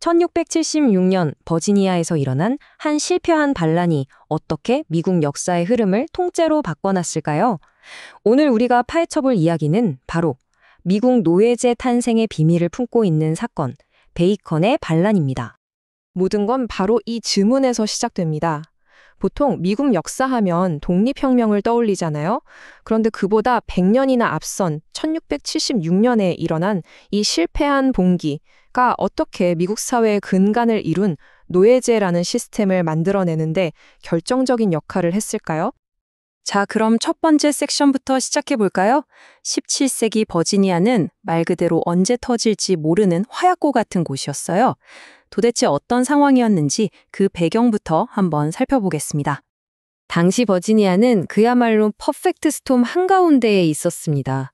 1676년 버지니아에서 일어난 한 실패한 반란이 어떻게 미국 역사의 흐름을 통째로 바꿔놨을까요? 오늘 우리가 파헤쳐볼 이야기는 바로 미국 노예제 탄생의 비밀을 품고 있는 사건, 베이컨의 반란입니다. 모든 건 바로 이 질문에서 시작됩니다. 보통 미국 역사하면 독립혁명을 떠올리잖아요. 그런데 그보다 100년이나 앞선 1676년에 일어난 이 실패한 봉기가 어떻게 미국 사회의 근간을 이룬 노예제라는 시스템을 만들어내는데 결정적인 역할을 했을까요? 자, 그럼 첫 번째 섹션부터 시작해 볼까요? 17세기 버지니아는 말 그대로 언제 터질지 모르는 화약고 같은 곳이었어요. 도대체 어떤 상황이었는지 그 배경부터 한번 살펴보겠습니다. 당시 버지니아는 그야말로 퍼펙트 스톰 한가운데에 있었습니다.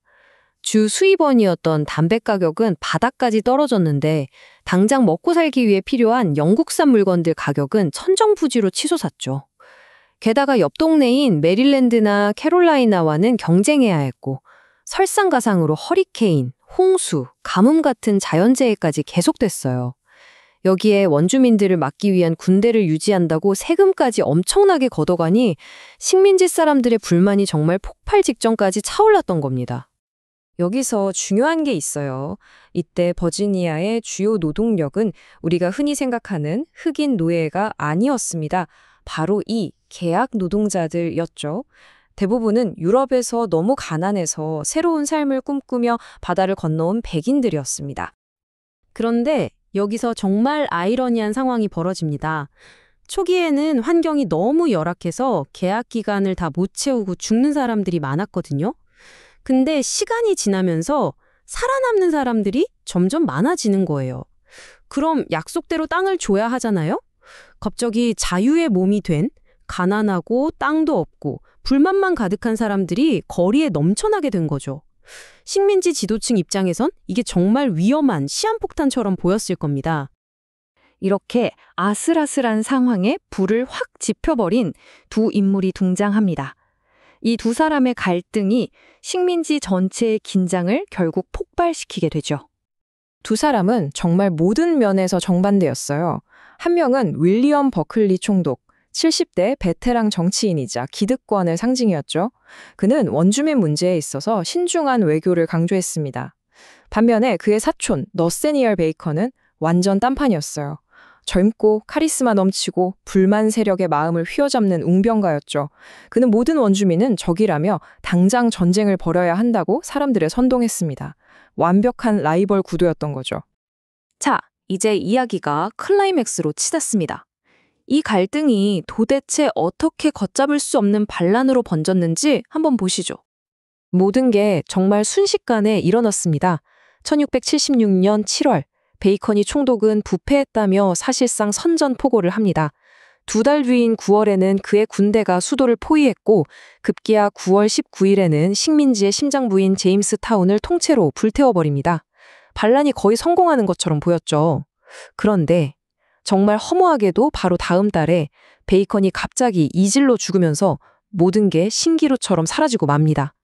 주 수입원이었던 담배 가격은 바닥까지 떨어졌는데 당장 먹고 살기 위해 필요한 영국산 물건들 가격은 천정부지로 치솟았죠. 게다가 옆 동네인 메릴랜드나 캐롤라이나와는 경쟁해야 했고 설상가상으로 허리케인, 홍수, 가뭄 같은 자연재해까지 계속됐어요. 여기에 원주민들을 막기 위한 군대를 유지한다고 세금까지 엄청나게 걷어가니 식민지 사람들의 불만이 정말 폭발 직전까지 차올랐던 겁니다. 여기서 중요한 게 있어요. 이때 버지니아의 주요 노동력은 우리가 흔히 생각하는 흑인 노예가 아니었습니다. 바로 이 계약 노동자들이었죠. 대부분은 유럽에서 너무 가난해서 새로운 삶을 꿈꾸며 바다를 건너온 백인들이었습니다. 그런데 여기서 정말 아이러니한 상황이 벌어집니다. 초기에는 환경이 너무 열악해서 계약 기간을 다 못 채우고 죽는 사람들이 많았거든요. 근데 시간이 지나면서 살아남는 사람들이 점점 많아지는 거예요. 그럼 약속대로 땅을 줘야 하잖아요? 갑자기 자유의 몸이 된 가난하고 땅도 없고 불만만 가득한 사람들이 거리에 넘쳐나게 된 거죠. 식민지 지도층 입장에선 이게 정말 위험한 시한폭탄처럼 보였을 겁니다. 이렇게 아슬아슬한 상황에 불을 확 지펴버린 두 인물이 등장합니다. 이 두 사람의 갈등이 식민지 전체의 긴장을 결국 폭발시키게 되죠. 두 사람은 정말 모든 면에서 정반대였어요. 한 명은 윌리엄 버클리 총독, 70대 베테랑 정치인이자 기득권의 상징이었죠. 그는 원주민 문제에 있어서 신중한 외교를 강조했습니다. 반면에 그의 사촌 너세니얼 베이컨은 완전 딴판이었어요. 젊고 카리스마 넘치고 불만 세력의 마음을 휘어잡는 웅변가였죠. 그는 모든 원주민은 적이라며 당장 전쟁을 벌여야 한다고 사람들을 선동했습니다. 완벽한 라이벌 구도였던 거죠. 자, 이제 이야기가 클라이맥스로 치닫습니다. 이 갈등이 도대체 어떻게 걷잡을 수 없는 반란으로 번졌는지 한번 보시죠. 모든 게 정말 순식간에 일어났습니다. 1676년 7월, 베이컨이 총독은 부패했다며 사실상 선전포고를 합니다. 2달 뒤인 9월에는 그의 군대가 수도를 포위했고 급기야 9월 19일에는 식민지의 심장부인 제임스 타운을 통째로 불태워버립니다. 반란이 거의 성공하는 것처럼 보였죠. 그런데 정말 허무하게도 바로 다음 달에 베이컨이 갑자기 이질로 죽으면서 모든 게 신기루처럼 사라지고 맙니다.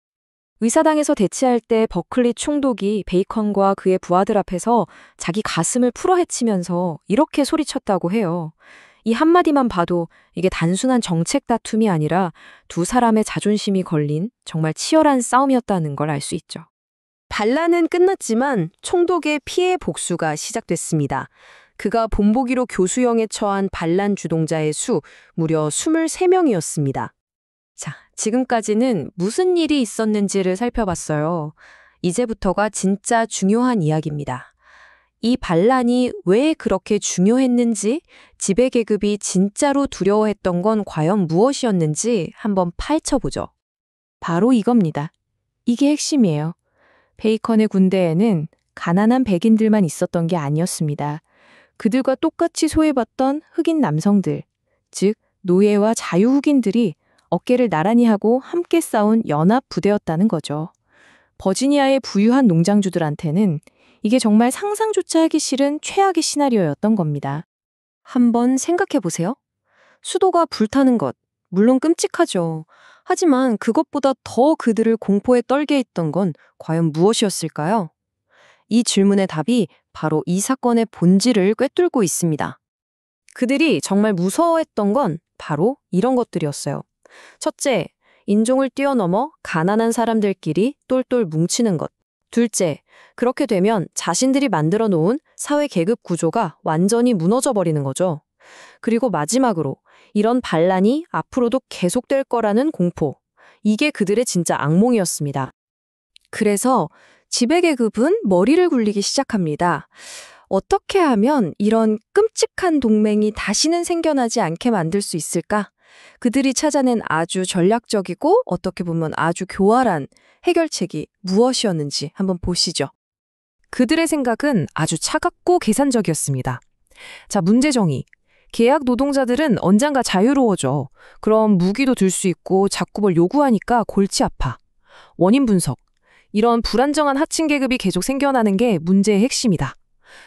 의사당에서 대치할 때 버클리 총독이 베이컨과 그의 부하들 앞에서 자기 가슴을 풀어헤치면서 이렇게 소리쳤다고 해요. 이 한마디만 봐도 이게 단순한 정책 다툼이 아니라 두 사람의 자존심이 걸린 정말 치열한 싸움이었다는 걸 알 수 있죠. 반란은 끝났지만 총독의 피해 복수가 시작됐습니다. 그가 본보기로 교수형에 처한 반란 주동자의 수 무려 23명이었습니다. 자, 지금까지는 무슨 일이 있었는지를 살펴봤어요. 이제부터가 진짜 중요한 이야기입니다. 이 반란이 왜 그렇게 중요했는지, 지배계급이 진짜로 두려워했던 건 과연 무엇이었는지 한번 파헤쳐보죠. 바로 이겁니다. 이게 핵심이에요. 베이컨의 군대에는 가난한 백인들만 있었던 게 아니었습니다. 그들과 똑같이 소외받던 흑인 남성들, 즉 노예와 자유흑인들이 어깨를 나란히 하고 함께 싸운 연합 부대였다는 거죠. 버지니아의 부유한 농장주들한테는 이게 정말 상상조차 하기 싫은 최악의 시나리오였던 겁니다. 한번 생각해 보세요. 수도가 불타는 것, 물론 끔찍하죠. 하지만 그것보다 더 그들을 공포에 떨게 했던 건 과연 무엇이었을까요? 이 질문의 답이 바로 이 사건의 본질을 꿰뚫고 있습니다. 그들이 정말 무서워했던 건 바로 이런 것들이었어요. 첫째, 인종을 뛰어넘어 가난한 사람들끼리 똘똘 뭉치는 것. 둘째, 그렇게 되면 자신들이 만들어 놓은 사회 계급 구조가 완전히 무너져 버리는 거죠. 그리고 마지막으로 이런 반란이 앞으로도 계속될 거라는 공포. 이게 그들의 진짜 악몽이었습니다. 그래서 지배계급은 머리를 굴리기 시작합니다. 어떻게 하면 이런 끔찍한 동맹이 다시는 생겨나지 않게 만들 수 있을까? 그들이 찾아낸 아주 전략적이고 어떻게 보면 아주 교활한 해결책이 무엇이었는지 한번 보시죠. 그들의 생각은 아주 차갑고 계산적이었습니다. 자, 문제 정의. 계약 노동자들은 언젠가 자유로워져. 그럼 무기도 들 수 있고 작급을 요구하니까 골치 아파. 원인 분석. 이런 불안정한 하층 계급이 계속 생겨나는 게 문제의 핵심이다.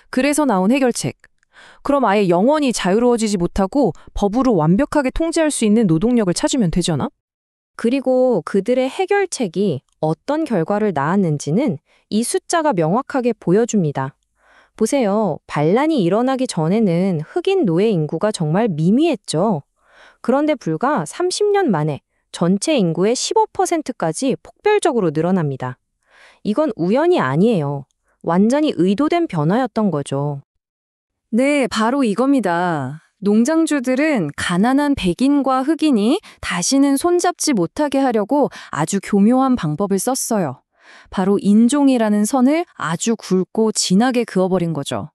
그래서 나온 해결책. 그럼 아예 영원히 자유로워지지 못하고 법으로 완벽하게 통제할 수 있는 노동력을 찾으면 되잖아? 그리고 그들의 해결책이 어떤 결과를 낳았는지는 이 숫자가 명확하게 보여줍니다. 보세요. 반란이 일어나기 전에는 흑인 노예 인구가 정말 미미했죠. 그런데 불과 30년 만에 전체 인구의 15%까지 폭발적으로 늘어납니다. 이건 우연이 아니에요. 완전히 의도된 변화였던 거죠. 네, 바로 이겁니다. 농장주들은 가난한 백인과 흑인이 다시는 손잡지 못하게 하려고 아주 교묘한 방법을 썼어요. 바로 인종이라는 선을 아주 굵고 진하게 그어버린 거죠.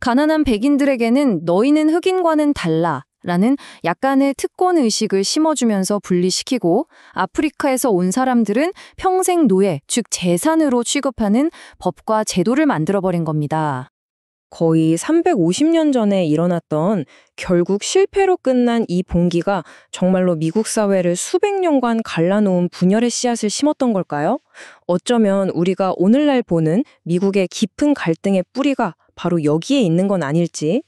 가난한 백인들에게는 너희는 흑인과는 달라 라는 약간의 특권의식을 심어주면서 분리시키고 아프리카에서 온 사람들은 평생 노예, 즉 재산으로 취급하는 법과 제도를 만들어버린 겁니다. 거의 350년 전에 일어났던 결국 실패로 끝난 이 봉기가 정말로 미국 사회를 수백 년간 갈라놓은 분열의 씨앗을 심었던 걸까요? 어쩌면 우리가 오늘날 보는 미국의 깊은 갈등의 뿌리가 바로 여기에 있는 건 아닐지.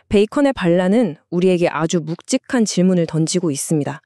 베이컨의 반란은 우리에게 아주 묵직한 질문을 던지고 있습니다.